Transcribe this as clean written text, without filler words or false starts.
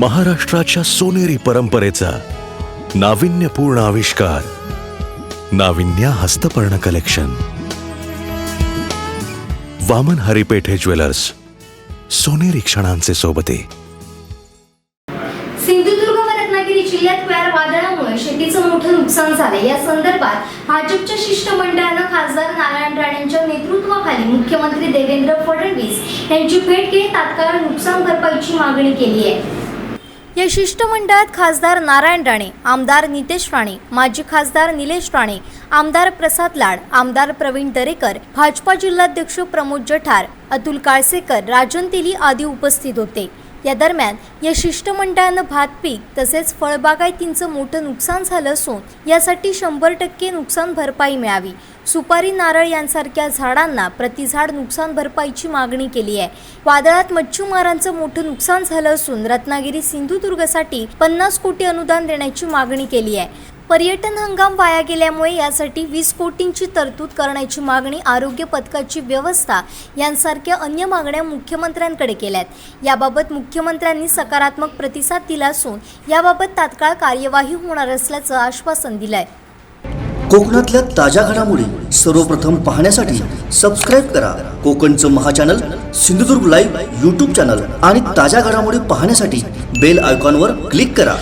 महाराष्ट्राच्या सोनेरी परंपरेचा नाविन्यपूर्ण आविष्कार, नाविन्या हस्तपर्ण कलेक्शन। वामन हरिपेठे ज्वेलर्स, सोनेरी क्षणांचे सोबते। सिंधुदुर्ग व रत्नागिरी जिल्ह्यात क्यार वादळामुळे शेतीचं मोठं नुकसान झाले। या संदर्भात भाजपच्या शिष्टमंडळानं खासदार नारायण राणेंच्या नेतृत्वाखाली मुख्यमंत्री देवेंद्र फडणवीस यांची भेट घेत तात्काळ नुकसान भरपाईची मागणी केली आहे। या शिष्टमंडळात खासदार नारायण राणे, आमदार नितेश राणे, माजी खासदार निलेश राणे, आमदार प्रसाद लाड, आमदार प्रवीण दरेकर, भाजपा जिल्हाध्यक्ष प्रमोद जठार, अतुल काळसेकर, राजन तेली आदी उपस्थित होते। या दरम्यान या शिष्टमंडळानं भात पीक तसेच फळबागायतींचं मोठं नुकसान झालं असून यासाठी 100% नुकसान भरपाई मिळावी, सुपारी, नारळ यांसारख्या झाडांना प्रतिझाड नुकसान भरपाईची मागणी केली आहे। वादळात मच्छीमारांचं मोठं नुकसान झालं असून रत्नागिरी सिंधुदुर्गसाठी 50 कोटी अनुदान देण्याची मागणी केली आहे। पर्यटन हंगाम वाया गेल्यामुळे यासाठी 20 कोटींची तरतूद करण्याची मागणी, आरोग्य पथकाची व्यवस्था यांसारख्या अन्य मागण्या मुख्यमंत्र्यांकडे केल्यात। याबाबत मुख्यमंत्र्यांनी सकारात्मक प्रतिसाद दिला असून याबाबत तात्काळ कार्यवाही होणार असल्याचं आश्वासन दिलंय। कोकणातल्या ताज्या घडामोडी सर्वप्रथम पाहण्यासाठी सबस्क्राइब करा कोकणचं महाचॅनल सिंधुदुर्ग लाईव्ह YouTube चॅनल आणि ताज्या घडामोडी पाहण्यासाठी बेल आयकॉनवर क्लिक करा।